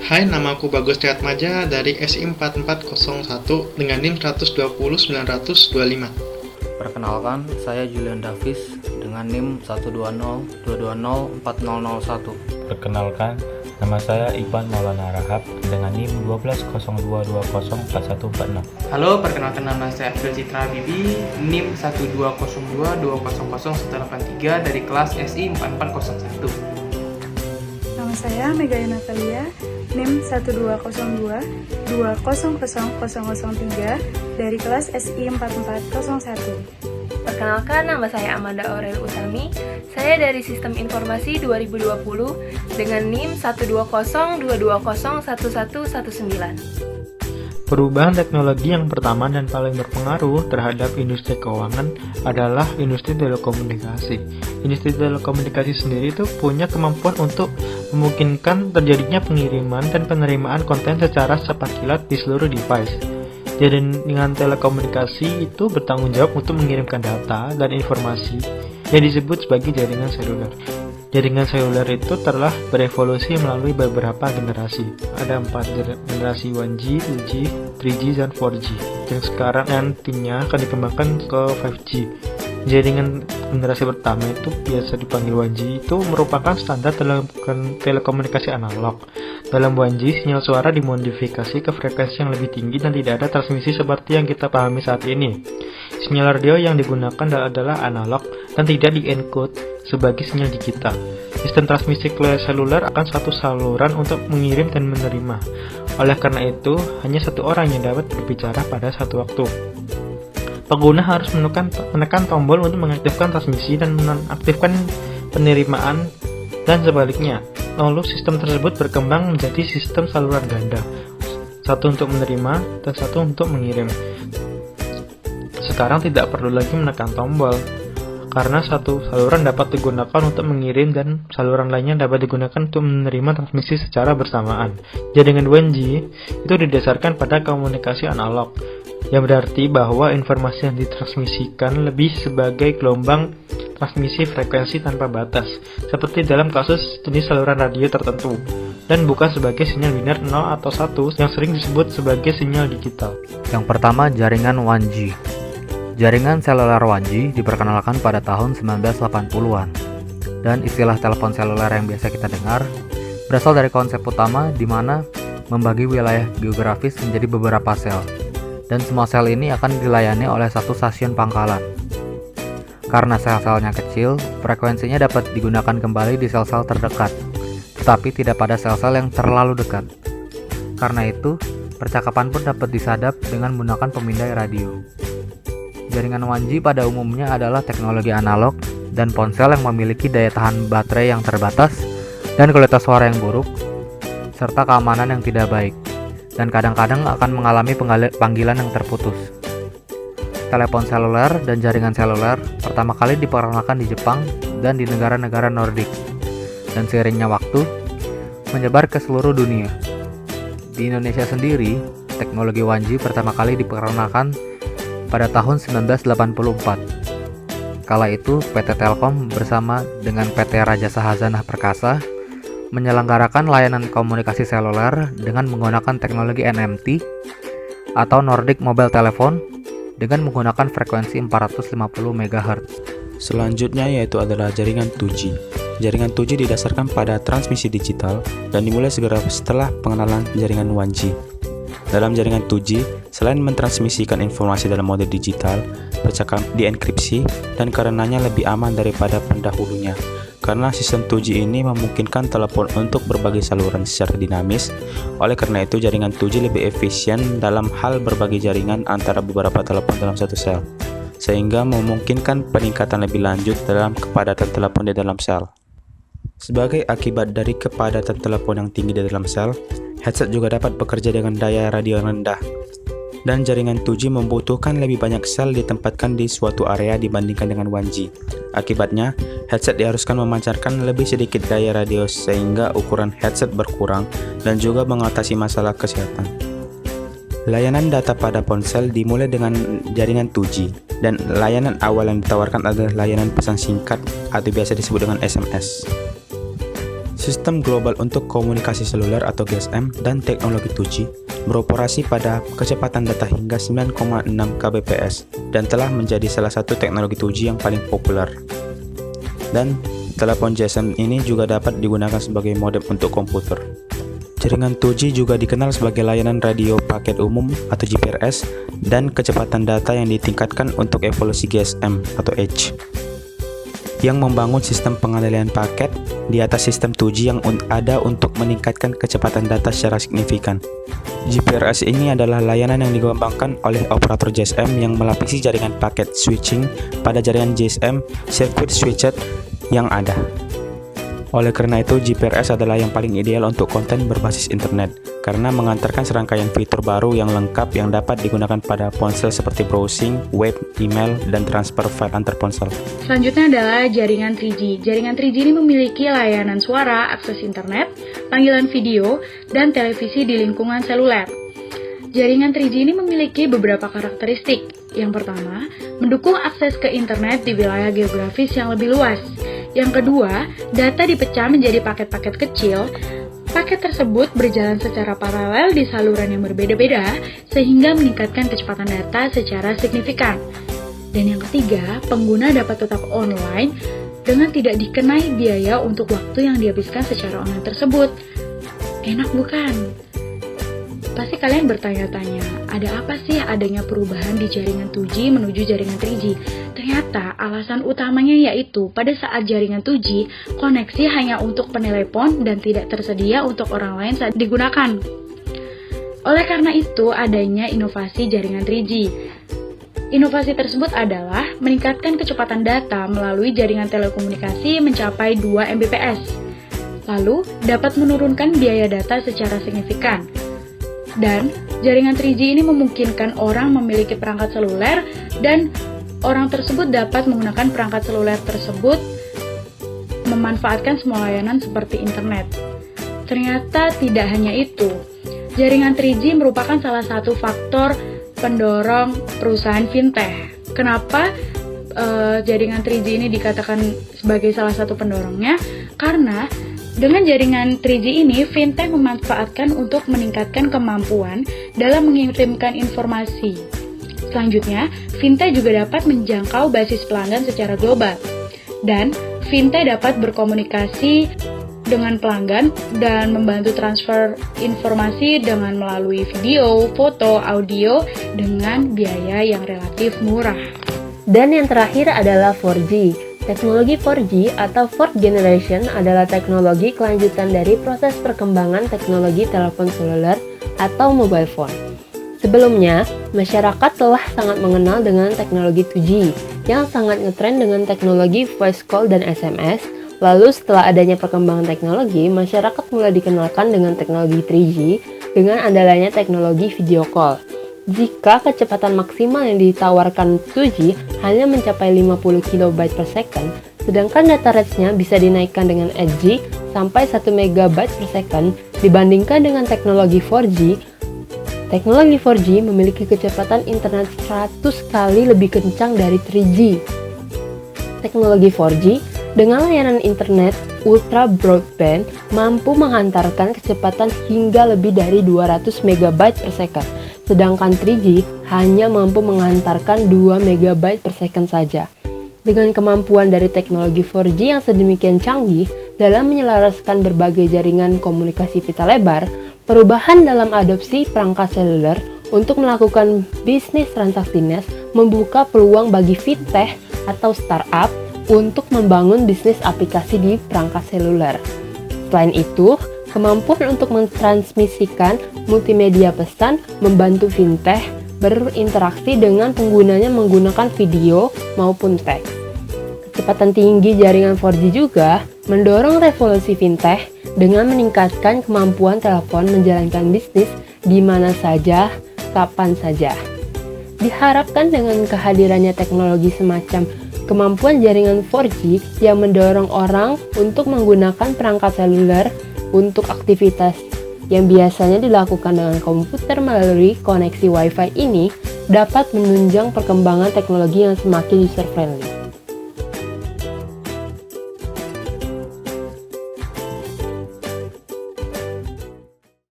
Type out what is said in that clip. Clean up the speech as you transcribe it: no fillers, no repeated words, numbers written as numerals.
Hai, namaku Bagus Triatmaja dari SI 4401 dengan NIM 120.925. Perkenalkan, saya Julian Davis dengan NIM 120.220.4001. Perkenalkan, nama saya Iqbal Maulana Rahab dengan NIM 1202204146. Halo, perkenalkan nama saya Abdul Citra Bibi, NIM 12022001183 dari kelas SI 4401. Nama saya Megaya Natalia, NIM 12022000003 dari kelas SI 4401. Perkenalkan, nama saya Amanda Aurel Utami. Saya dari Sistem Informasi 2020 dengan NIM 12022011119. Perubahan teknologi yang pertama dan paling berpengaruh terhadap industri keuangan adalah industri telekomunikasi. Industri telekomunikasi sendiri itu punya kemampuan untuk memungkinkan terjadinya pengiriman dan penerimaan konten secara cepat kilat di seluruh device. Jaringan telekomunikasi itu bertanggung jawab untuk mengirimkan data dan informasi yang disebut sebagai jaringan seluler. Jaringan seluler itu telah berevolusi melalui beberapa generasi. Ada 4 generasi 1G, 2G, 3G, dan 4G. Yang sekarang nantinya akan dikembangkan ke 5G. Jaringan generasi pertama itu biasa dipanggil 1G, itu merupakan standar telekomunikasi analog. Dalam 1G, sinyal suara dimodifikasi ke frekuensi yang lebih tinggi dan tidak ada transmisi seperti yang kita pahami saat ini. Sinyal radio yang digunakan adalah analog dan tidak di-encode sebagai sinyal digital. Sistem transmisi seluler akan satu saluran untuk mengirim dan menerima. Oleh karena itu, hanya satu orang yang dapat berbicara pada satu waktu. Pengguna harus menekan tombol untuk mengaktifkan transmisi dan menonaktifkan penerimaan dan sebaliknya. Lalu sistem tersebut berkembang menjadi sistem saluran ganda. Satu untuk menerima dan satu untuk mengirim. Sekarang tidak perlu lagi menekan tombol, karena satu saluran dapat digunakan untuk mengirim dan saluran lainnya dapat digunakan untuk menerima transmisi secara bersamaan. Jaringan 1G itu didasarkan pada komunikasi analog, yang berarti bahwa informasi yang ditransmisikan lebih sebagai gelombang transmisi frekuensi tanpa batas, seperti dalam kasus jenis saluran radio tertentu, dan bukan sebagai sinyal biner 0 atau 1 yang sering disebut sebagai sinyal digital. Yang pertama, jaringan 1G. Jaringan seluler 1G diperkenalkan pada tahun 1980-an, dan istilah telepon seluler yang biasa kita dengar berasal dari konsep utama di mana membagi wilayah geografis menjadi beberapa sel, dan semua sel ini akan dilayani oleh satu stasiun pangkalan. Karena sel-selnya kecil, frekuensinya dapat digunakan kembali di sel-sel terdekat, tetapi tidak pada sel-sel yang terlalu dekat. Karena itu, percakapan pun dapat disadap dengan menggunakan pemindai radio. Jaringan 1G pada umumnya adalah teknologi analog dan ponsel yang memiliki daya tahan baterai yang terbatas dan kualitas suara yang buruk, serta keamanan yang tidak baik, dan kadang-kadang akan mengalami panggilan yang terputus. Telepon seluler dan jaringan seluler pertama kali diperkenalkan di Jepang dan di negara-negara Nordik, dan seiringnya waktu menyebar ke seluruh dunia. Di Indonesia sendiri, teknologi 1G pertama kali diperkenalkan pada tahun 1984. Kala itu, PT Telkom bersama dengan PT Raja Sahazanah Perkasa menyelenggarakan layanan komunikasi seluler dengan menggunakan teknologi NMT atau Nordic Mobile Telephone dengan menggunakan frekuensi 450 MHz. Selanjutnya yaitu adalah jaringan 2G. Jaringan 2G didasarkan pada transmisi digital dan dimulai segera setelah pengenalan jaringan 1G. Dalam jaringan 2G, selain mentransmisikan informasi dalam mode digital, percakapan dienkripsi dan karenanya lebih aman daripada pendahulunya. Karena sistem 2G ini memungkinkan telepon untuk berbagi saluran secara dinamis, oleh karena itu jaringan 2G lebih efisien dalam hal berbagi jaringan antara beberapa telepon dalam satu sel, sehingga memungkinkan peningkatan lebih lanjut dalam kepadatan telepon di dalam sel. Sebagai akibat dari kepadatan telepon yang tinggi di dalam sel, headset juga dapat bekerja dengan daya radio yang rendah. Dan jaringan 2G membutuhkan lebih banyak sel ditempatkan di suatu area dibandingkan dengan 1G. Akibatnya, headset diharuskan memancarkan lebih sedikit daya radio sehingga ukuran headset berkurang dan juga mengatasi masalah kesehatan. Layanan data pada ponsel dimulai dengan jaringan 2G, dan layanan awal yang ditawarkan adalah layanan pesan singkat atau biasa disebut dengan SMS. Sistem global untuk komunikasi seluler atau GSM dan teknologi 2G beroperasi pada kecepatan data hingga 9,6 kbps dan telah menjadi salah satu teknologi 2G yang paling populer. Dan telepon GSM ini juga dapat digunakan sebagai modem untuk komputer. Jaringan 2G juga dikenal sebagai layanan radio paket umum atau GPRS dan kecepatan data yang ditingkatkan untuk evolusi GSM atau Edge yang membangun sistem pengendalian paket di atas sistem 2G yang ada untuk meningkatkan kecepatan data secara signifikan. GPRS ini adalah layanan yang dikembangkan oleh operator GSM yang melapisi jaringan paket switching pada jaringan GSM circuit switched yang ada. Oleh karena itu, GPRS adalah yang paling ideal untuk konten berbasis internet karena mengantarkan serangkaian fitur baru yang lengkap yang dapat digunakan pada ponsel seperti browsing, web, email, dan transfer file antar ponsel. Selanjutnya adalah jaringan 3G. Jaringan 3G ini memiliki layanan suara, akses internet, panggilan video, dan televisi di lingkungan seluler. Jaringan 3G ini memiliki beberapa karakteristik. Yang pertama, mendukung akses ke internet di wilayah geografis yang lebih luas. Yang kedua, data dipecah menjadi paket-paket kecil. Paket tersebut berjalan secara paralel di saluran yang berbeda-beda, sehingga meningkatkan kecepatan data secara signifikan. Dan yang ketiga, pengguna dapat tetap online dengan tidak dikenai biaya untuk waktu yang dihabiskan secara online tersebut. Enak bukan? Pasti kalian bertanya-tanya, ada apa sih adanya perubahan di jaringan 2G menuju jaringan 3G? Ternyata alasan utamanya yaitu pada saat jaringan 2G, koneksi hanya untuk penelepon dan tidak tersedia untuk orang lain saat digunakan. Oleh karena itu, adanya inovasi jaringan 3G. Inovasi tersebut adalah meningkatkan kecepatan data melalui jaringan telekomunikasi mencapai 2 Mbps. Lalu, dapat menurunkan biaya data secara signifikan. Dan jaringan 3G ini memungkinkan orang memiliki perangkat seluler dan orang tersebut dapat menggunakan perangkat seluler tersebut memanfaatkan semua layanan seperti internet. Ternyata tidak hanya itu. Jaringan 3G merupakan salah satu faktor pendorong perusahaan fintech. Kenapa jaringan 3G ini dikatakan sebagai salah satu pendorongnya? Karena dengan jaringan 3G ini, fintech memanfaatkan untuk meningkatkan kemampuan dalam mengirimkan informasi. Selanjutnya, fintech juga dapat menjangkau basis pelanggan secara global. Dan fintech dapat berkomunikasi dengan pelanggan dan membantu transfer informasi dengan melalui video, foto, audio dengan biaya yang relatif murah. Dan yang terakhir adalah 4G. Teknologi 4G atau Fourth Generation adalah teknologi kelanjutan dari proses perkembangan teknologi telepon seluler atau mobile phone. Sebelumnya, masyarakat telah sangat mengenal dengan teknologi 2G yang sangat ngetren dengan teknologi voice call dan SMS. Lalu setelah adanya perkembangan teknologi, masyarakat mulai dikenalkan dengan teknologi 3G dengan adanya teknologi video call. Jika kecepatan maksimal yang ditawarkan 2G hanya mencapai 50 KB per second, sedangkan data rate-nya bisa dinaikkan dengan Edge sampai 1 MB per second dibandingkan dengan teknologi 4G. Teknologi 4G memiliki kecepatan internet 100 kali lebih kencang dari 3G. Teknologi 4G dengan layanan internet ultra broadband mampu menghantarkan kecepatan hingga lebih dari 200 MB per second. Sedangkan 3G hanya mampu menghantarkan 2 MB per second saja. Dengan kemampuan dari teknologi 4G yang sedemikian canggih dalam menyelaraskan berbagai jaringan komunikasi pita lebar, perubahan dalam adopsi perangkat seluler untuk melakukan bisnis transaksi NAS membuka peluang bagi fintech atau startup untuk membangun bisnis aplikasi di perangkat seluler. Selain itu, kemampuan untuk mentransmisikan multimedia pesan membantu fintech berinteraksi dengan penggunanya menggunakan video maupun teks. Kecepatan tinggi jaringan 4G juga mendorong revolusi fintech dengan meningkatkan kemampuan telepon menjalankan bisnis di mana saja, kapan saja. Diharapkan dengan kehadirannya teknologi semacam kemampuan jaringan 4G yang mendorong orang untuk menggunakan perangkat seluler untuk aktivitas yang biasanya dilakukan dengan komputer melalui koneksi Wi-Fi ini dapat menunjang perkembangan teknologi yang semakin user-friendly.